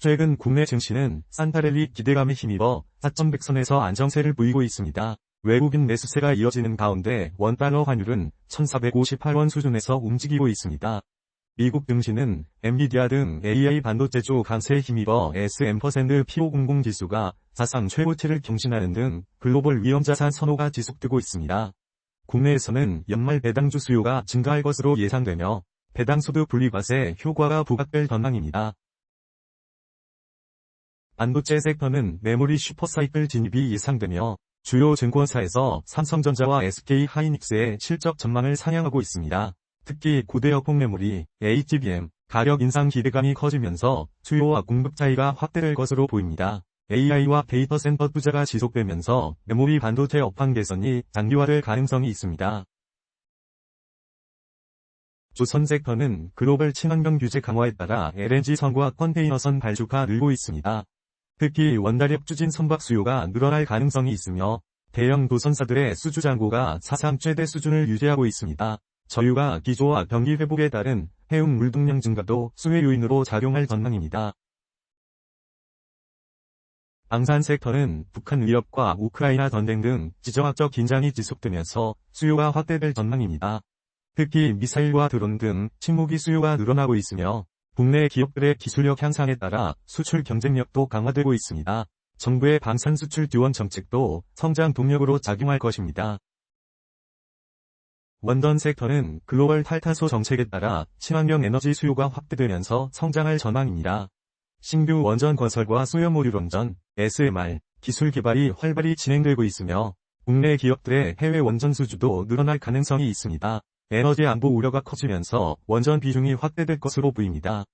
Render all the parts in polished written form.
최근 국내 증시는 산타랠리 기대감에 힘입어 4,100선에서 안정세를 보이고 있습니다. 외국인 매수세가 이어지는 가운데 원달러 환율은 1,458원 수준에서 움직이고 있습니다. 미국 증시는 엔비디아 등 AI 반도체주 강세에 힘입어 S&P500 지수가 사상 최고치를 경신하는 등 글로벌 위험자산 선호가 지속되고 있습니다. 국내에서는 연말 배당주 수요가 증가할 것으로 예상되며 배당소득 분리과세 효과가 부각될 전망입니다. 반도체 섹터는 메모리 슈퍼사이클 진입이 예상되며 주요 증권사에서 삼성전자와 SK하이닉스의 실적 전망을 상향하고 있습니다. 특히 고대역폭 메모리, HBM, 가격 인상 기대감이 커지면서 수요와 공급 차이가 확대될 것으로 보입니다. AI와 데이터 센터 투자가 지속되면서 메모리 반도체 업황 개선이 장기화될 가능성이 있습니다. 조선 섹터는 글로벌 친환경 규제 강화에 따라 LNG선과 컨테이너선 발주가 늘고 있습니다. 특히 원자력 추진 선박 수요가 늘어날 가능성이 있으며 대형 도선사들의 수주 잔고가 사상 최대 수준을 유지하고 있습니다. 저유가 기조와 경기 회복에 따른 해운 물동량 증가도 수혜 요인으로 작용할 전망입니다. 방산 섹터는 북한 위협과 우크라이나 전쟁 등 지정학적 긴장이 지속되면서 수요가 확대될 전망입니다. 특히 미사일과 드론 등 침무기 수요가 늘어나고 있으며 국내 기업들의 기술력 향상에 따라 수출 경쟁력도 강화되고 있습니다. 정부의 방산 수출 지원 정책도 성장 동력으로 작용할 것입니다. 원전 섹터는 글로벌 탈탄소 정책에 따라 친환경 에너지 수요가 확대되면서 성장할 전망입니다. 신규 원전 건설과 소염오류원전, SMR, 기술 개발이 활발히 진행되고 있으며 국내 기업들의 해외 원전 수주도 늘어날 가능성이 있습니다. 에너지 안보 우려가 커지면서 원전 비중이 확대될 것으로 보입니다.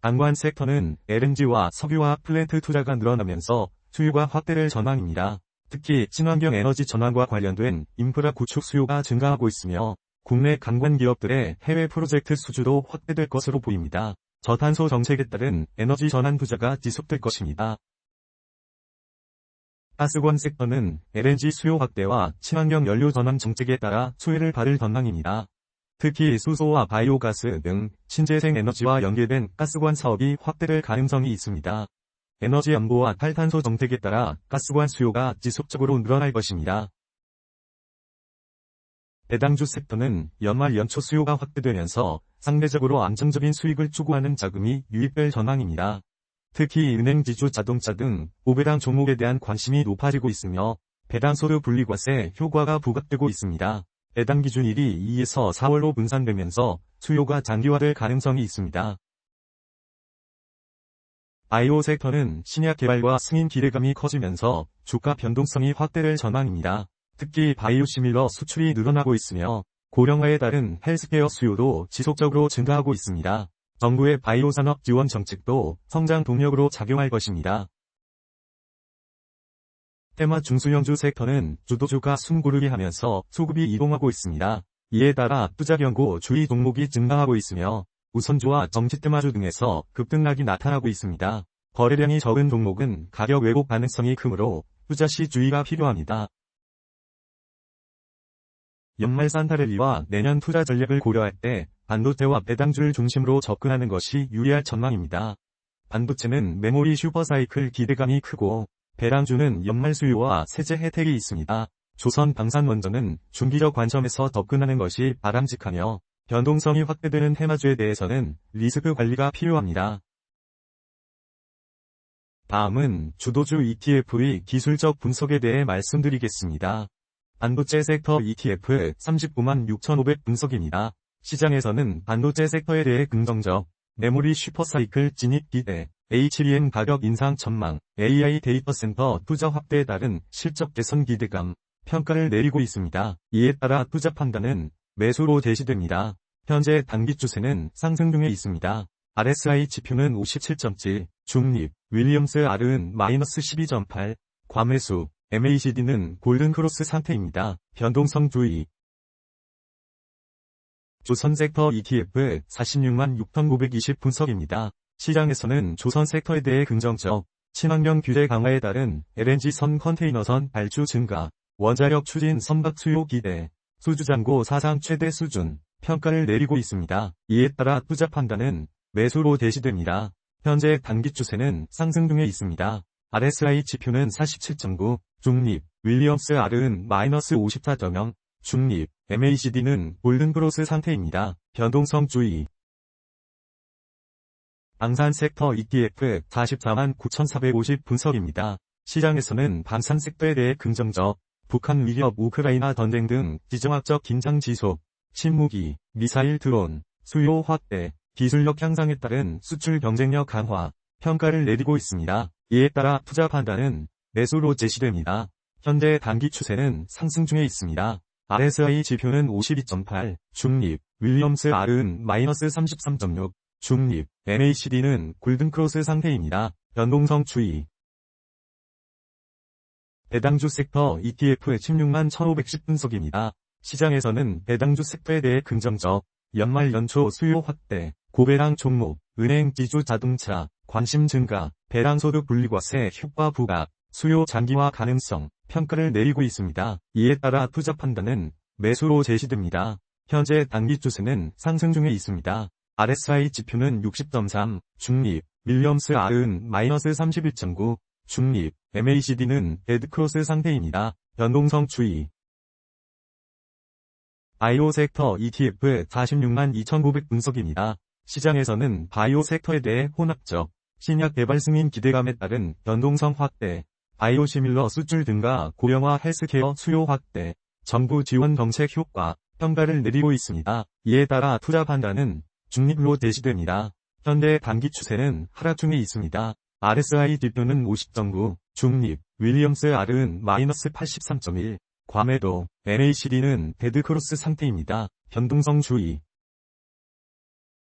방관 섹터는 LNG와 석유화학 플랜트 투자가 늘어나면서 수요가 확대될 전망입니다. 특히 친환경 에너지 전환과 관련된 인프라 구축 수요가 증가하고 있으며 국내 관광 기업들의 해외 프로젝트 수주도 확대될 것으로 보입니다. 저탄소 정책에 따른 에너지 전환 투자가 지속될 것입니다. 가스관 섹터는 LNG 수요 확대와 친환경 연료 전환 정책에 따라 수혜를 받을 전망입니다. 특히 수소와 바이오가스 등 신재생 에너지와 연계된 가스관 사업이 확대될 가능성이 있습니다. 에너지 안보와 탈탄소 정책에 따라 가스관 수요가 지속적으로 늘어날 것입니다. 배당주 섹터는 연말 연초 수요가 확대되면서 상대적으로 안정적인 수익을 추구하는 자금이 유입될 전망입니다. 특히 은행 지주 자동차 등 고배당 종목에 대한 관심이 높아지고 있으며 배당소득 분리과세 효과가 부각되고 있습니다. 배당 기준일이 2에서 4월로 분산되면서 수요가 장기화될 가능성이 있습니다. 바이오 섹터는 신약 개발과 승인 기대감이 커지면서 주가 변동성이 확대될 전망입니다. 특히 바이오시밀러 수출이 늘어나고 있으며 고령화에 따른 헬스케어 수요도 지속적으로 증가하고 있습니다. 정부의 바이오 산업 지원 정책도 성장 동력으로 작용할 것입니다. 테마 중소형주 섹터는 주도주가 숨고르기 하면서 수급이 이동하고 있습니다. 이에 따라 투자 경고 주의 종목이 증가하고 있으며 우선주와 정치 테마주 등에서 급등락이 나타나고 있습니다. 거래량이 적은 종목은 가격 왜곡 가능성이 크므로 투자 시 주의가 필요합니다. 연말 산타랠리와 내년 투자 전략을 고려할 때 반도체와 배당주를 중심으로 접근하는 것이 유리할 전망입니다. 반도체는 메모리 슈퍼사이클 기대감이 크고 배당주는 연말 수요와 세제 혜택이 있습니다. 조선 방산원전은 중기적 관점에서 접근하는 것이 바람직하며 변동성이 확대되는 테마주에 대해서는 리스크 관리가 필요합니다. 다음은 주도주 ETF의 기술적 분석에 대해 말씀드리겠습니다. 반도체 섹터 ETF 396,500 분석입니다. 시장에서는 반도체 섹터에 대해 긍정적, 메모리 슈퍼사이클 진입 기대, HBM 가격 인상 전망, AI 데이터 센터 투자 확대에 따른 실적 개선 기대감, 평가를 내리고 있습니다. 이에 따라 투자 판단은 매수로 제시됩니다. 현재 단기 추세는 상승 중에 있습니다. RSI 지표는 57.7, 중립, 윌리엄스 R은 마이너스 12.8, 과매수, MACD는 골든 크로스 상태입니다. 변동성 주의. 조선 섹터 ETF 466,920 분석입니다. 시장에서는 조선 섹터에 대해 긍정적, 친환경 규제 강화에 따른 LNG선 컨테이너선 발주 증가, 원자력 추진 선박 수요 기대, 수주잔고 사상 최대 수준, 평가를 내리고 있습니다. 이에 따라 투자 판단은 매수로 대시됩니다. 현재 단기 추세는 상승 중에 있습니다. RSI 지표는 47.9, 중립, 윌리엄스 R은 마이너스 54.0, 중립, MACD는 골든크로스 상태입니다. 변동성 주의. 방산 섹터 ETF 44만 9,450 분석입니다. 시장에서는 방산 섹터에 대해 긍정적, 북한 위협, 우크라이나 전쟁 등 지정학적 긴장 지속, 신무기, 미사일 드론, 수요 확대, 기술력 향상에 따른 수출 경쟁력 강화, 평가를 내리고 있습니다. 이에 따라 투자 판단은 매수로 제시됩니다. 현재 단기 추세는 상승 중에 있습니다. RSI 지표는 52.8, 중립, 윌리엄스 R은 마이너스 33.6, 중립, MACD는 골든크로스 상태입니다. 변동성 주의. 배당주 섹터 ETF 16만 1,510 분석입니다. 시장에서는 배당주 섹터에 대해 긍정적, 연말 연초 수요 확대, 고배당 종목, 은행 지주 자동차, 관심 증가, 배당소득 분리과세 효과 부각, 수요 장기화 가능성, 평가를 내리고 있습니다. 이에 따라 투자 판단은 매수로 제시됩니다. 현재 단기 추세는 상승 중에 있습니다. RSI 지표는 60.3, 중립, 윌리엄스 R은 마이너스 31.9, 중립, MACD는 데드크로스 상태입니다. 변동성 주의. 바이오 섹터 ETF 46만 2,900 분석입니다. 시장에서는 바이오 섹터에 대해 혼합적, 신약 개발 승인 기대감에 따른 변동성 확대, 바이오 시밀러 수출 등과 고령화 헬스케어 수요 확대, 정부 지원 정책 효과, 평가를 내리고 있습니다. 이에 따라 투자 판단은 중립으로 제시됩니다. 현재 단기 추세는 하락 중에 있습니다. RSI 지표는 50.9, 중립, 윌리엄스 R은 마이너스 83.1, 과매도, MACD는 데드크로스 상태입니다. 변동성 주의.